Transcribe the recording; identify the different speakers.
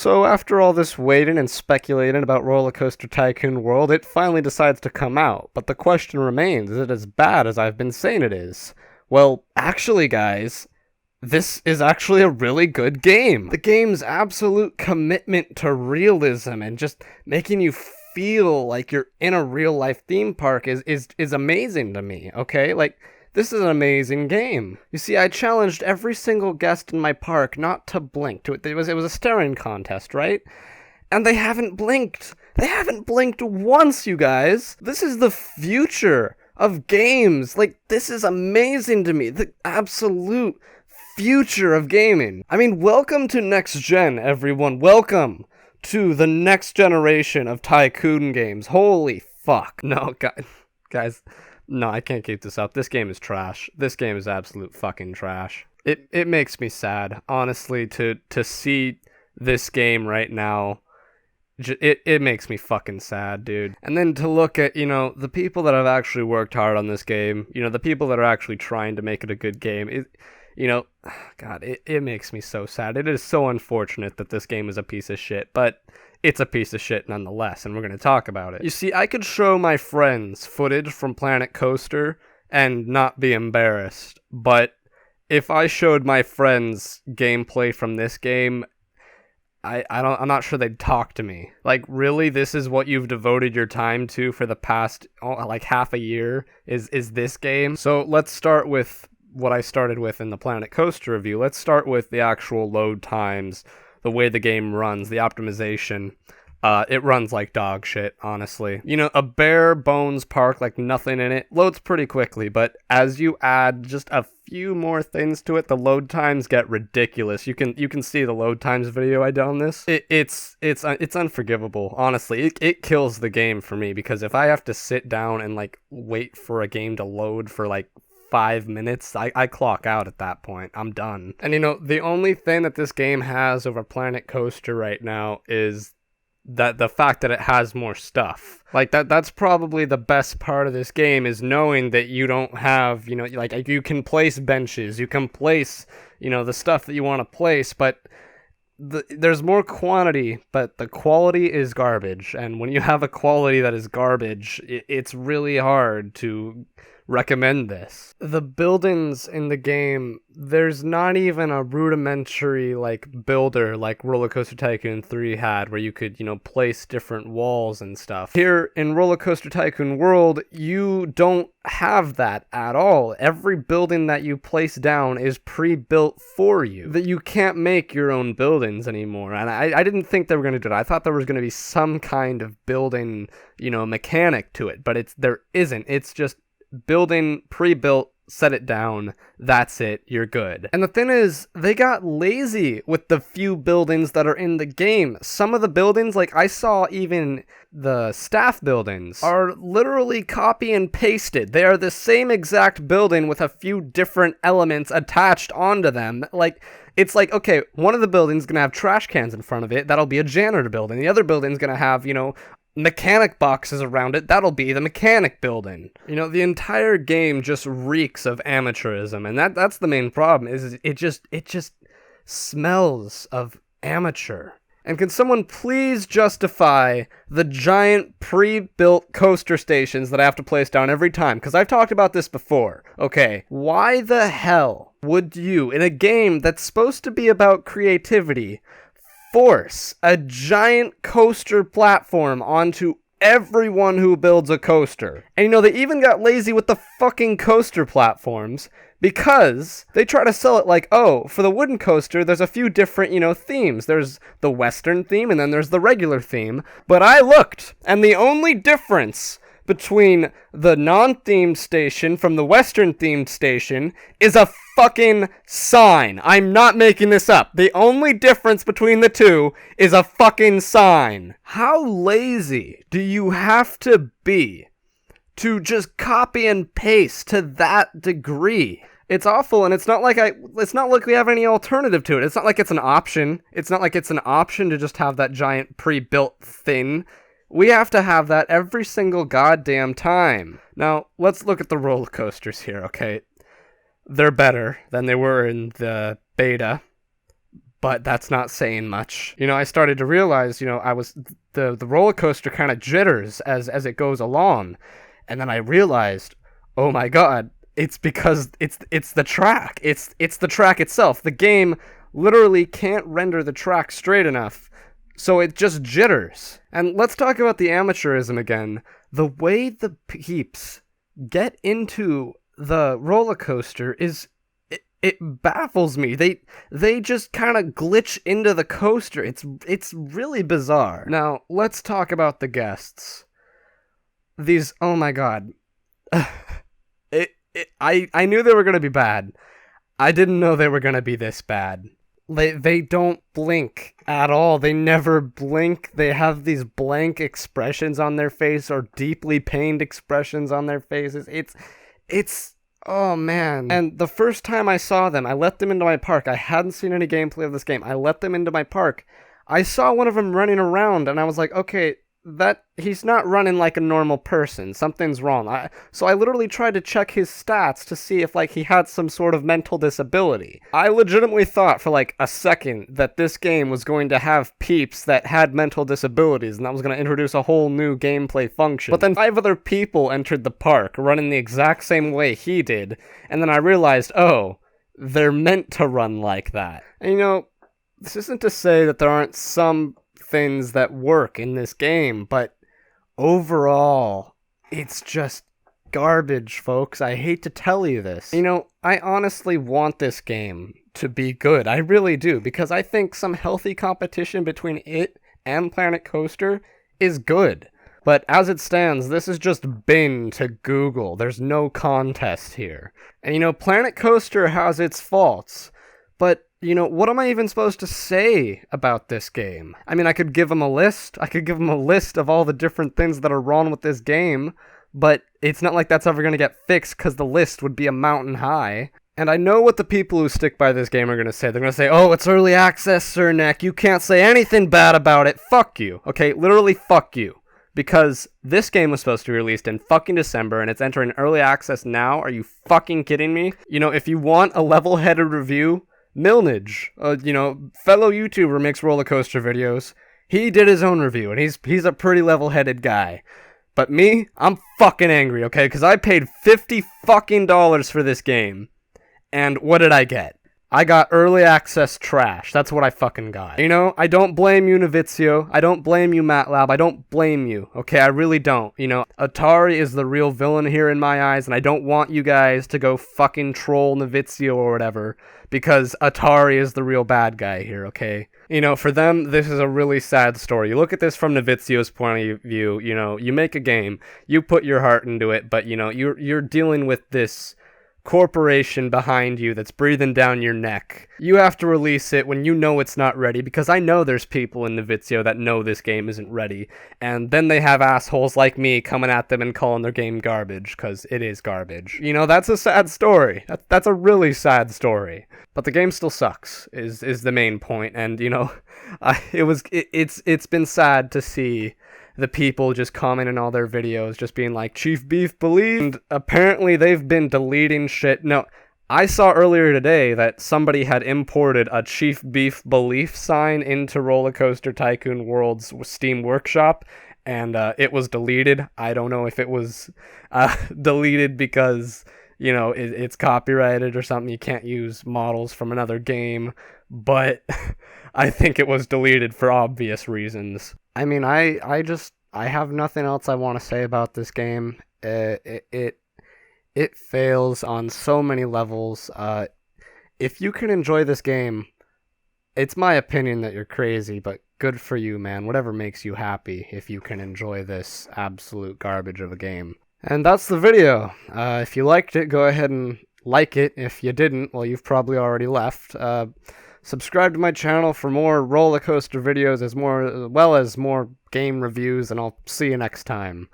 Speaker 1: So after all this waiting and speculating about Rollercoaster Tycoon World, it finally decides to come out. But the question remains, is it as bad as I've been saying it is? Well, actually guys, this is actually a really good game. The game's absolute commitment to realism and just making you feel like you're in a real life theme park is amazing to me, okay? Like, this is an amazing game. You see, I challenged every single guest in my park not to blink. It was a staring contest, right? And they haven't blinked. They haven't blinked once, you guys. This is the future of games. Like, this is amazing to me. The absolute future of gaming. I mean, welcome to next gen, everyone. Welcome to the next generation of Tycoon games. Holy fuck. No, guys. No, I can't keep this up. This game is trash. This game is absolute fucking trash. It makes me sad, honestly, to see this game right now. It makes me fucking sad, dude. And then to look at, the people that have actually worked hard on this game, the people that are actually trying to make it a good game, God, it makes me so sad. It is so unfortunate that this game is a piece of shit, but it's a piece of shit nonetheless, and we're going to talk about it. You see, I could show my friends footage from Planet Coaster and not be embarrassed, but if I showed my friends gameplay from this game, I'm not sure they'd talk to me. Like, really, this is what you've devoted your time to for the past, half a year, is this game? So let's start with what I started with in the Planet Coaster review. Let's start with the actual load times, the way the game runs, the optimization. It runs like dog shit, honestly. A bare bones park, like nothing in it, loads pretty quickly, but as you add just a few more things to it, the load times get ridiculous. You can see the load times video I did on this. It's unforgivable, honestly. It kills the game for me, because if I have to sit down and wait for a game to load for 5 minutes, I clock out at that point. I'm done. And the only thing that this game has over Planet Coaster right now is that the fact that it has more stuff. That's probably the best part of this game, is knowing that you don't have, you can place benches, you can place, the stuff that you want to place, but there's more quantity, but the quality is garbage. And when you have a quality that is garbage, it's really hard to recommend this. The buildings in the game, there's not even a rudimentary builder like Rollercoaster Tycoon 3 had, where you could place different walls and stuff. Here in Rollercoaster Tycoon World, you don't have that at all. Every building that you place down is pre-built for you. That you can't make your own buildings anymore. And I didn't think they were going to do that. I thought there was going to be some kind of building, mechanic to it, but there isn't. It's just building pre-built, set it down, that's it, you're good. And the thing is, they got lazy with the few buildings that are in the game. Some of the buildings, I saw even the staff buildings, are literally copy and pasted. They are the same exact building with a few different elements attached onto them. It's okay, one of the buildings is gonna have trash cans in front of it, that'll be a janitor building. The other building's gonna have, mechanic boxes around it, that'll be the mechanic building. The entire game just reeks of amateurism, and that's the main problem, is it just smells of amateur. And can someone please justify the giant pre-built coaster stations that I have to place down every time? Because I've talked about this before. Okay, why the hell would you, in a game that's supposed to be about creativity, force a giant coaster platform onto everyone who builds a coaster? And they even got lazy with the fucking coaster platforms, because they try to sell it for the wooden coaster, there's a few different, themes. There's the Western theme, and then there's the regular theme. But I looked, and the only difference between the non-themed station from the Western-themed station is a fucking sign. I'm not making this up. The only difference between the two is a fucking sign. How lazy do you have to be to just copy and paste to that degree? It's awful, and it's not like we have any alternative to it. It's not like it's an option. It's not like it's an option to just have that giant pre-built thing. We have to have that every single goddamn time. Now, let's look at the roller coasters here, okay? They're better than they were in the beta, but that's not saying much. You know, I started to realize, you know, the roller coaster kind of jitters as it goes along, and then I realized, oh my god, it's because it's the track. It's the track itself. The game literally can't render the track straight enough, so it just jitters. And let's talk about the amateurism again. The way the peeps get into the roller coaster is it baffles me. They just kind of glitch into the coaster. It's really bizarre. Now, let's talk about the guests. These, oh my god. I knew they were going to be bad. I didn't know they were going to be this bad. They don't blink at all. They never blink. They have these blank expressions on their face or deeply pained expressions on their faces. It's oh man. And the first time I saw them, I let them into my park. I hadn't seen any gameplay of this game. I let them into my park. I saw one of them running around and I was like, okay, he's not running like a normal person. Something's wrong. So I literally tried to check his stats to see if like he had some sort of mental disability. I legitimately thought for like a second that this game was going to have peeps that had mental disabilities and that was going to introduce a whole new gameplay function. But then 5 other people entered the park running the exact same way he did, and then I realized, oh, they're meant to run like that. And you know, this isn't to say that there aren't some things that work in this game, but overall, it's just garbage, folks. I hate to tell you this. You know, I honestly want this game to be good. I really do, because I think some healthy competition between it and Planet Coaster is good. But as it stands, this is just Bing to Google. There's no contest here. And you know, Planet Coaster has its faults, but you know, what am I even supposed to say about this game? I mean, I could give them a list. I could give them a list of all the different things that are wrong with this game, but it's not like that's ever going to get fixed because the list would be a mountain high. And I know what the people who stick by this game are going to say. They're going to say, oh, it's early access, Sir Neck. You can't say anything bad about it. Fuck you. Okay, literally fuck you. Because this game was supposed to be released in fucking December and it's entering early access now. Are you fucking kidding me? You know, if you want a level-headed review, Milnage, you know, fellow YouTuber, makes roller coaster videos. He did his own review, and he's a pretty level-headed guy. But me, I'm fucking angry, okay? Because I paid $50 fucking for this game, and what did I get? I got early access trash. That's what I fucking got. You know, I don't blame you, Novizio. I don't blame you, MATLAB. I don't blame you, okay? I really don't. You know, Atari is the real villain here in my eyes, and I don't want you guys to go fucking troll Novizio or whatever, because Atari is the real bad guy here, okay? You know, for them, this is a really sad story. You look at this from Novizio's point of view, you know, you make a game, you put your heart into it, but, you know, you're dealing with this corporation behind you that's breathing down your neck. You have to release it when you know it's not ready, because I know there's people in Novizio that know this game isn't ready, and then they have assholes like me coming at them and calling their game garbage, because it is garbage. You know, that's a sad story. That's a really sad story. But the game still sucks, is the main point, and, you know, it's been sad to see the people just comment in all their videos, just being like, Chief Beef believe, and apparently they've been deleting shit. No, I saw earlier today that somebody had imported a Chief Beef belief sign into Rollercoaster Tycoon World's Steam Workshop, and it was deleted. I don't know if it was deleted because, you know, it's copyrighted or something. You can't use models from another game, but I think it was deleted for obvious reasons. I mean, I have nothing else I want to say about this game. It fails on so many levels. If you can enjoy this game, it's my opinion that you're crazy, but good for you, man. Whatever makes you happy if you can enjoy this absolute garbage of a game. And that's the video. If you liked it, go ahead and like it. If you didn't, well, you've probably already left. Subscribe to my channel for more roller coaster videos as well as more game reviews, and I'll see you next time.